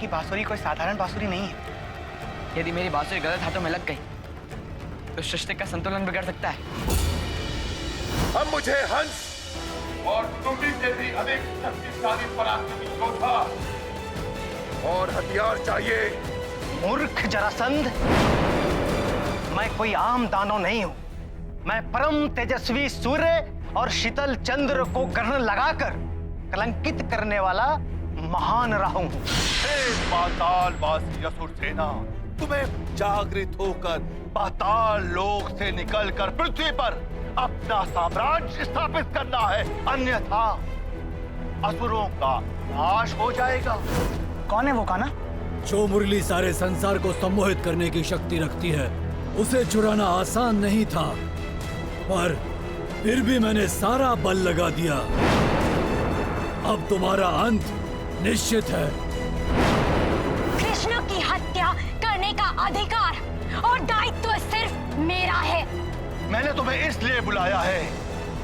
की बांसुरी कोई साधारण बांसुरी नहीं है। यदि मेरी बांसुरी गलत हाथों में लग गई तो सृष्टि का संतुलन बिगड़ सकता है। अब मुझे हंस और तुझी से भी अधिक शक्तिशाली पराक्रमी योद्धा और हथियार चाहिए। मूर्ख जरासंध, मैं कोई आम दानव नहीं हूं। मैं परम तेजस्वी सूर्य और शीतल चंद्र को ग्रहण लगाकर कलंकित करने वाला महान राहु हूं। पातालवासी असुर सेना, तुम्हें जागृत होकर पाताल लोक से निकलकर पृथ्वी पर अपना साम्राज्य स्थापित करना है, अन्यथा असुरों का नाश हो जाएगा। कौन है वो कान्हा? जो मुरली सारे संसार को सम्मोहित करने की शक्ति रखती है, उसे चुराना आसान नहीं था, पर फिर भी मैंने सारा बल लगा दिया। अब तुम्हारा अंत निश्चित है। कृष्ण की हत्या करने का अधिकार और दायित्व सिर्फ मेरा है। मैंने तुम्हें इसलिए बुलाया है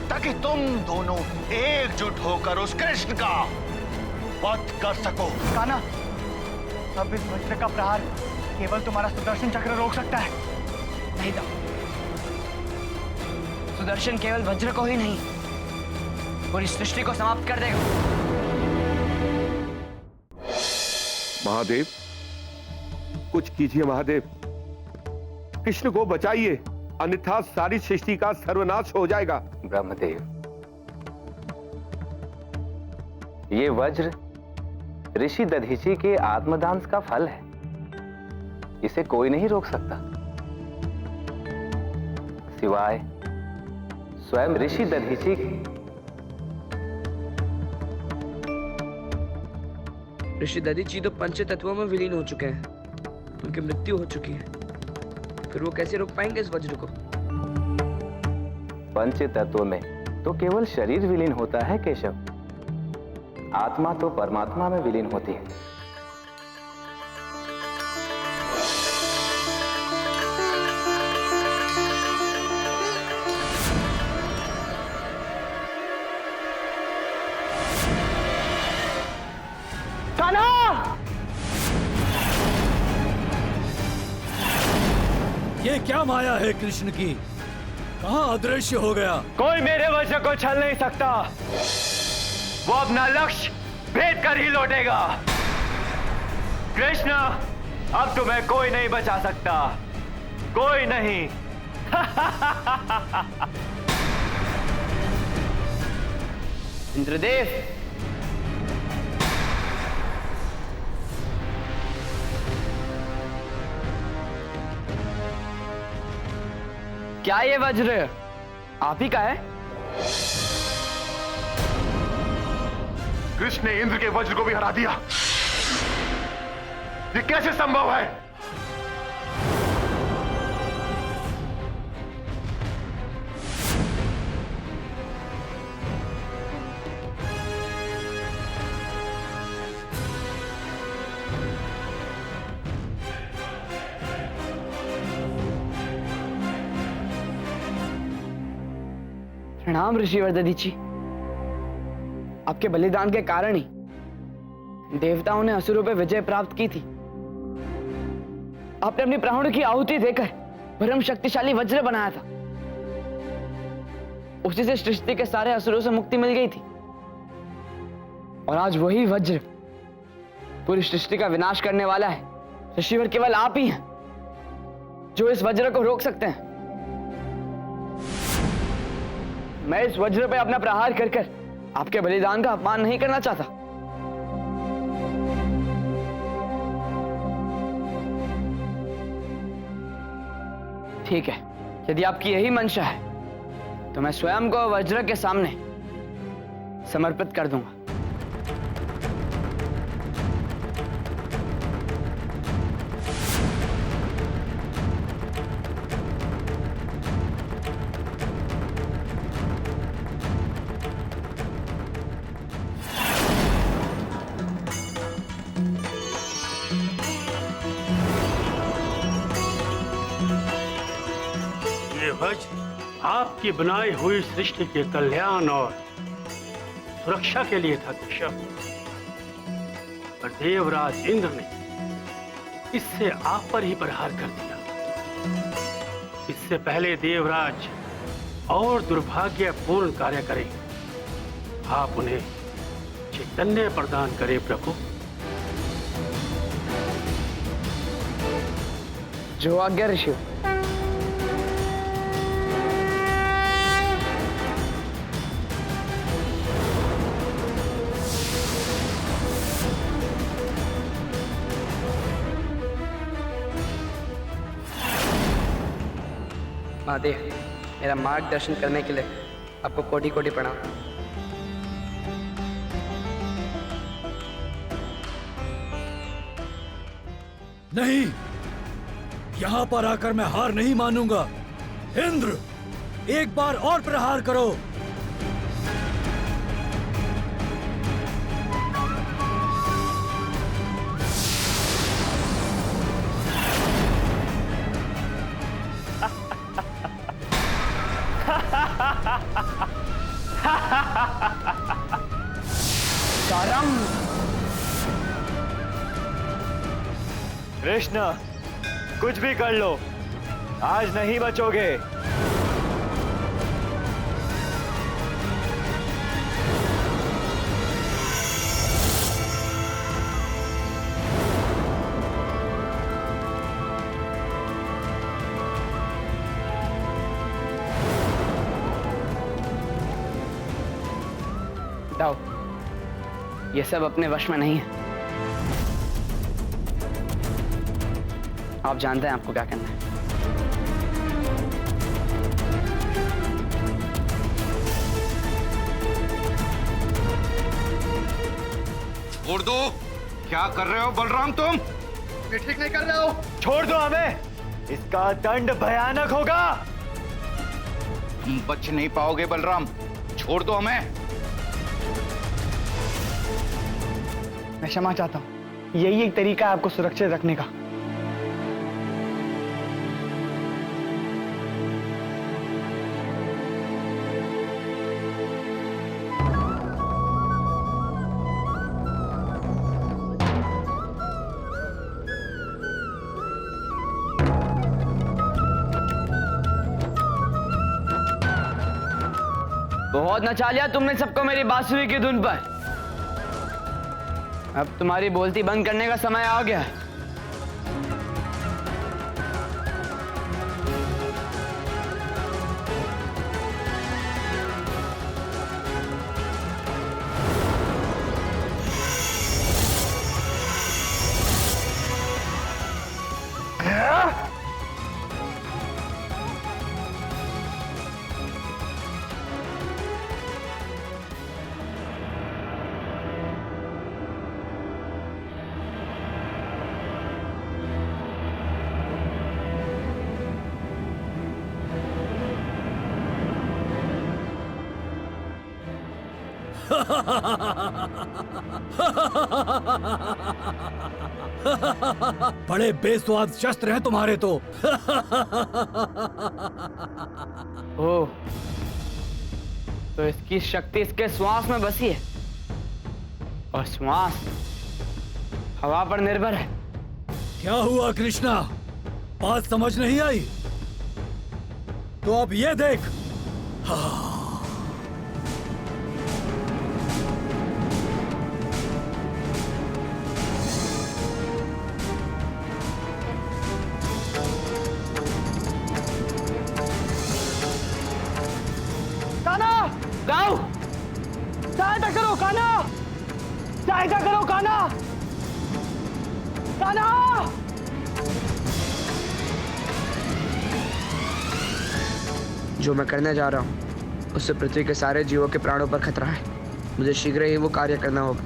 ताकि तुम दोनों एकजुट होकर उस कृष्ण का वध कर सको। कान्हा, अब इस वज्र का प्रहार केवल तुम्हारा सुदर्शन चक्र रोक सकता है। नहीं तो सुदर्शन केवल वज्र को ही नहीं, पूरी सृष्टि को समाप्त कर देगा। महादेव, कुछ कीजिए महादेव, कृष्ण को बचाइए, अन्यथा सारी सृष्टि का सर्वनाश हो जाएगा। ब्रह्मदेव, ये वज्र ऋषि दधीचि के आत्मदान का फल है, इसे कोई नहीं रोक सकता सिवाय स्वयं ऋषि दधीचि। ऋषि दधीचि तो पंच तत्वों में विलीन हो चुके हैं, उनकी मृत्यु हो चुकी है, फिर वो कैसे रोक पाएंगे इस वज्र को? पंच तत्व में तो केवल शरीर विलीन होता है केशव, आत्मा तो परमात्मा में विलीन होती है। ये क्या माया है कृष्ण की? कहां अदृश्य हो गया? कोई मेरे वज्र को छल नहीं सकता, वो अपना लक्ष्य भेद कर ही लौटेगा। कृष्ण, अब तुम्हें कोई नहीं बचा सकता, कोई नहीं। इंद्रदेव, क्या ये वज्र आप ही का है? कृष्ण ने इंद्र के वज्र को भी हरा दिया, ये कैसे संभव है? प्रणाम ऋषिवर दधीचि, आपके बलिदान के कारण ही देवताओं ने असुरों पर विजय प्राप्त की थी। आपने अपनी प्राणों की आहुति देकर परम शक्तिशाली वज्र बनाया था, उसी से सृष्टि के सारे असुरों से मुक्ति मिल गई थी। और आज वही वज्र पूरी सृष्टि का विनाश करने वाला है। ऋषिवर केवल आप ही हैं जो इस वज्र को रोक सकते हैं। मैं इस वज्र पे अपना प्रहार कर कर आपके बलिदान का अपमान नहीं करना चाहता। ठीक है, यदि आपकी यही मंशा है तो मैं स्वयं को वज्र के सामने समर्पित कर दूंगा। वज्र आपकी बनाई हुई सृष्टि के कल्याण और सुरक्षा के लिए था केशव, पर देवराज इंद्र ने इससे आप पर ही प्रहार कर दिया। इससे पहले देवराज और दुर्भाग्यपूर्ण कार्य करें, आप उन्हें चैतन्य प्रदान करें प्रभु। जो आज्ञा ऋषि। महादेव, मेरा मार्गदर्शन करने के लिए आपको कोटि कोटि प्रणाम। नहीं, यहां पर आकर मैं हार नहीं मानूंगा। इंद्र, एक बार और प्रहार करो। कृष्ण, कुछ भी कर लो, आज नहीं बचोगे। दाऊ, ये सब अपने वश में नहीं है। आप जानते हैं आपको क्या करना है। छोड़ दो। क्या कर रहे हो बलराम तुम? ये ठीक नहीं कर रहे हो। छोड़ दो हमें, इसका दंड भयानक होगा। तुम बच नहीं पाओगे बलराम, छोड़ दो हमें। मैं क्षमा चाहता हूं, यही एक तरीका है आपको सुरक्षित रखने का। बहुत नचा लिया तुमने सबको मेरी बांसुरी की धुन पर। अब तुम्हारी बोलती बंद करने का समय आ गया है। बड़े बेस्वाद शस्त्र हैं तुम्हारे तो। ओह, तो इसकी शक्ति इसके श्वास में बसी है, और श्वास हवा पर निर्भर है। क्या हुआ कृष्णा, बात समझ नहीं आई? तो अब ये देख। दाऊ, सहायता करो कान्हा, सहायता करो कान्हा, कान्हा। जो मैं करने जा रहा हूँ उससे पृथ्वी के सारे जीवों के प्राणों पर खतरा है। मुझे शीघ्र ही वो कार्य करना होगा।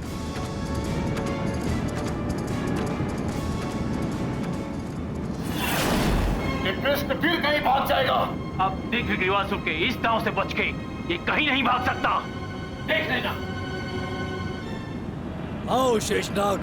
ये कृष्ण फिर कहीं भाग जाएगा। अब दिग्विजयवासु के इस दांव से बच के ये कहीं नहीं भाग सकता, देख लेना। आओ शेषनाग।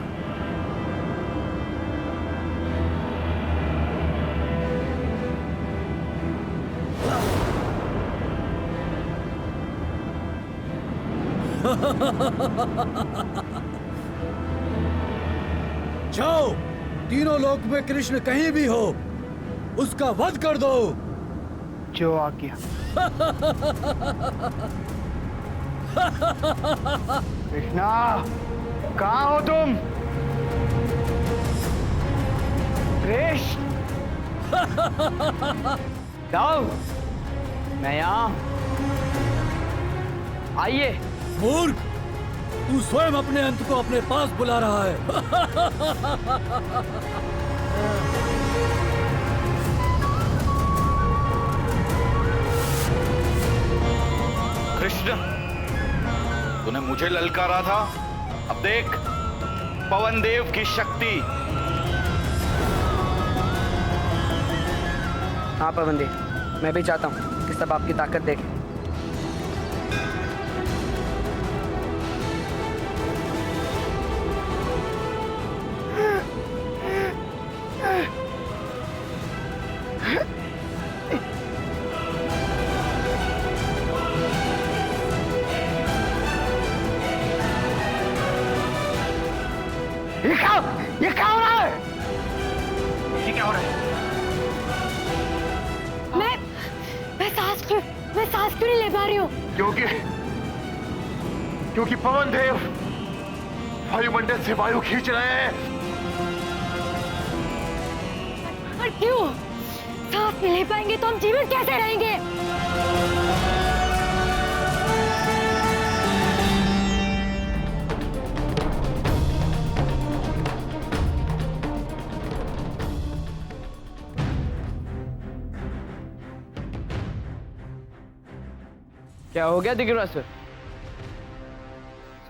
जाओ, तीनों लोक में कृष्ण कहीं भी हो, उसका वध कर दो। जो आज्ञा। कृष्णा, कहाँ हो तुम? कृष्ण, जाओ, मैं यहाँ। आइए। मूर्ख, तू स्वयं अपने अंत को अपने पास बुला रहा है। कृष्ण, तूने मुझे ललकारा था, अब देख पवन देव की शक्ति। हाँ पवन देव, मैं भी चाहता हूँ कि सब आपकी ताकत देखें। ये क्या हो रहा है? ये क्या हो रहा है? मैं सांस क्यों नहीं ले पा रही हूँ? क्योंकि पवन देव वायुमंडल से वायु खींच रहे हैं। और क्यों? सांस नहीं ले पाएंगे तो हम जीवित कैसे रहेंगे? क्या हो गया दिग्रासुर?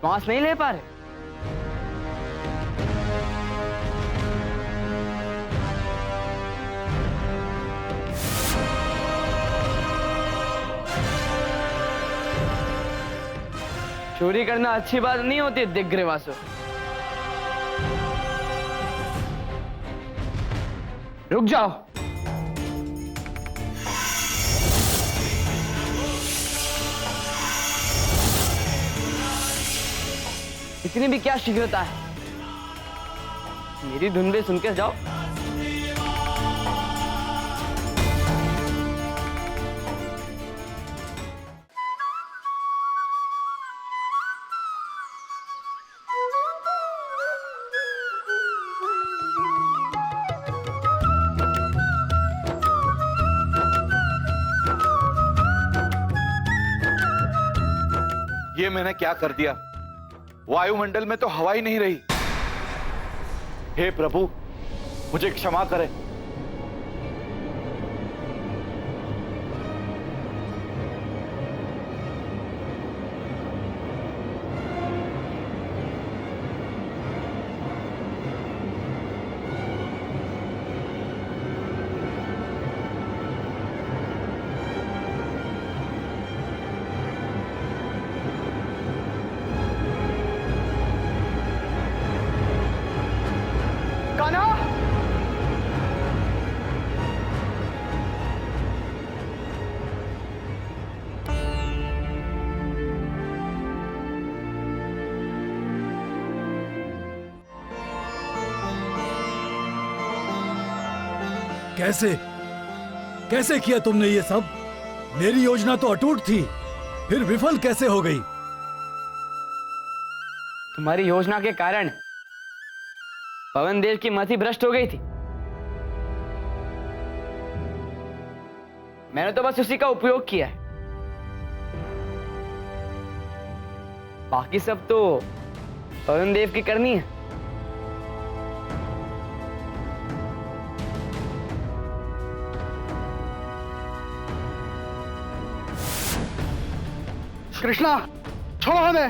श्वास नहीं ले पा रहे? चोरी करना अच्छी बात नहीं होती दिग्ग्रवासुर। रुक जाओ। इतनी भी क्या शीघ्रता है? मेरी धुन भी सुनकर जाओ। ये मैंने क्या कर दिया? वायुमंडल में तो हवा ही नहीं रही। हे प्रभु, मुझे क्षमा करें। कैसे किया तुमने ये सब? मेरी योजना तो अटूट थी, फिर विफल कैसे हो गई? तुम्हारी योजना के कारण पवन देव की मति भ्रष्ट हो गई थी। मैंने तो बस उसी का उपयोग किया है। बाकी सब तो पवन देव की करनी है। कृष्णा, छोड़ो हमें।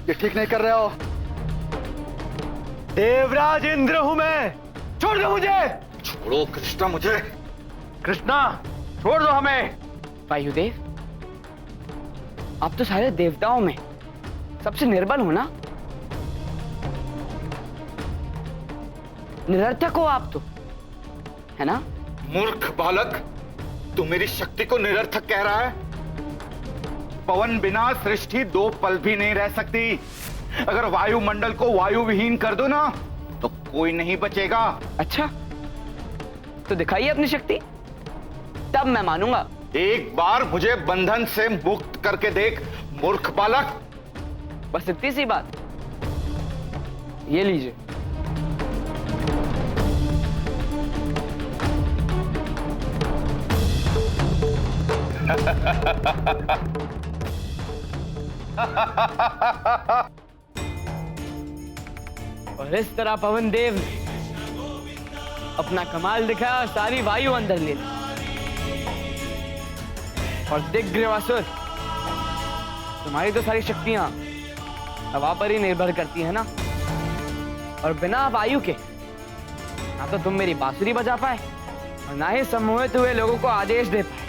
ये ठीक नहीं कर रहे हो। देवराज इंद्र हूं मैं, छोड़ दो मुझे। छोड़ो कृष्णा मुझे। कृष्णा, छोड़ दो हमें। वायुदेव, आप तो सारे देवताओं में सबसे निर्बल हो ना? निरर्थक हो आप तो, है ना? मूर्ख बालक, तू मेरी शक्ति को निरर्थक कह रहा है? पवन बिना सृष्टि 2 पल भी नहीं रह सकती। अगर वायुमंडल को वायु विहीन कर दो ना तो कोई नहीं बचेगा। अच्छा, तो दिखाइए अपनी शक्ति, तब मैं मानूंगा। एक बार मुझे बंधन से मुक्त करके देख मूर्ख बालक। बस इतनी सी बात। ये लीजिए। और इस तरह पवन देव ने अपना कमाल दिखाया और सारी वायु अंदर ले ली। और दिग्ग्रवासुर, तुम्हारी तो सारी शक्तियां हवा पर ही निर्भर करती है ना, और बिना वायु के ना तो तुम मेरी बांसुरी बजा पाए और ना ही सम्मोहित हुए लोगों को आदेश दे पाए,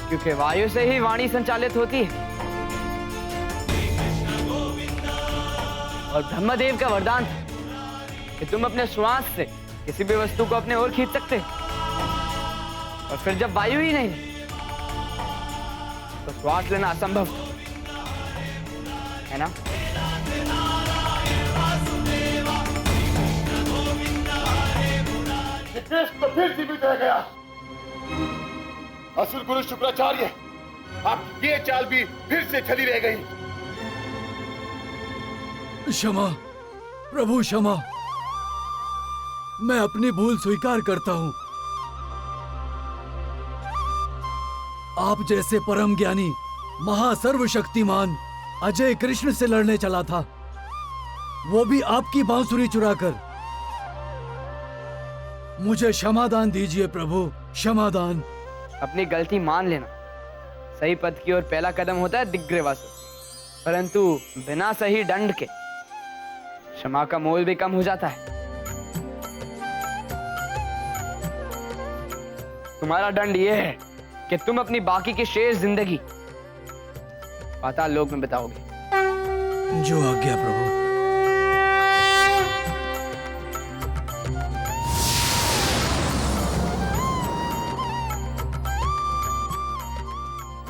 क्योंकि वायु से ही वाणी संचालित होती है। और ब्रह्मदेव का वरदान था कि तुम अपने श्वास से किसी भी वस्तु को अपने ओर खींच सकते हो, और फिर जब वायु ही नहीं तो श्वास लेना असंभव है ना। कृष्ण फिर जीवित रह गया। असुर गुरु शुक्राचार्य, अब ये चाल भी फिर से चली रह गई। क्षमा प्रभु, क्षमा। मैं अपनी भूल स्वीकार करता हूं। आप जैसे परम ज्ञानी, महासर्वशक्तिमान अजय कृष्ण से लड़ने चला था, वो भी आपकी बांसुरी चुराकर। मुझे क्षमादान दीजिए प्रभु, क्षमादान। अपनी गलती मान लेना सही पथ की ओर पहला कदम होता है दिग्ग्रवासुर, परंतु बिना सही दंड के क्षमा का मोल भी कम हो जाता है। तुम्हारा दंड यह है कि तुम अपनी बाकी की शेष जिंदगी पाताल लोक में बिताओगे। जो आज्ञा प्रभु।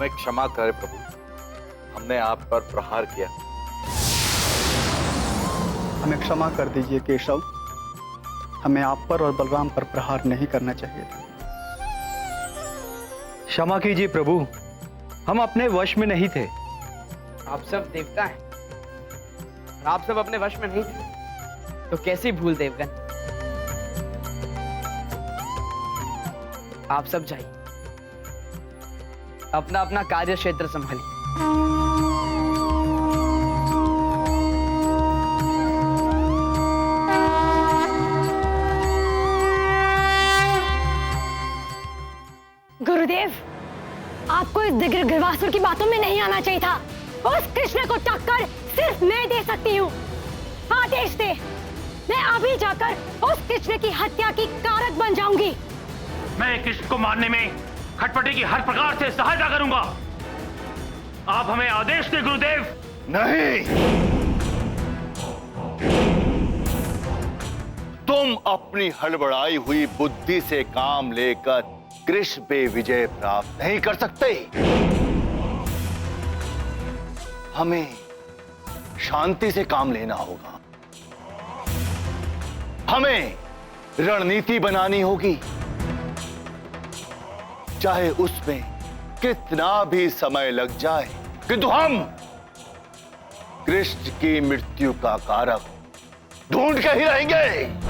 मैं क्षमा करे प्रभु, हमने आप पर प्रहार किया। हमें क्षमा कर दीजिए केशव, हमें आप पर और बलराम पर प्रहार नहीं करना चाहिए था। क्षमा कीजिए प्रभु, हम अपने वश में नहीं थे। आप सब देवता हैं और आप सब अपने वश में नहीं थे, तो कैसी भूल देवगन। आप सब जाइए, अपना अपना कार्य क्षेत्र संभालिए। गुरुदेव, आपको इस दिग्ग्रवासुर की बातों में नहीं आना चाहिए था। उस कृष्ण को टक्कर सिर्फ मैं दे सकती हूँ। आदेश दे, मैं अभी जाकर उस कृष्ण की हत्या की कारक बन जाऊंगी। मैं कृष्ण को मारने में खटपटी की हर प्रकार से सहायता करूंगा। आप हमें आदेश दें गुरुदेव। नहीं, तुम अपनी हड़बड़ाई हुई बुद्धि से काम लेकर कृष्ण पे विजय प्राप्त नहीं कर सकते। हमें शांति से काम लेना होगा, हमें रणनीति बनानी होगी, चाहे उसमें कितना भी समय लग जाए, किंतु हम कृष्ण की मृत्यु का कारक ढूंढ के ही रहेंगे।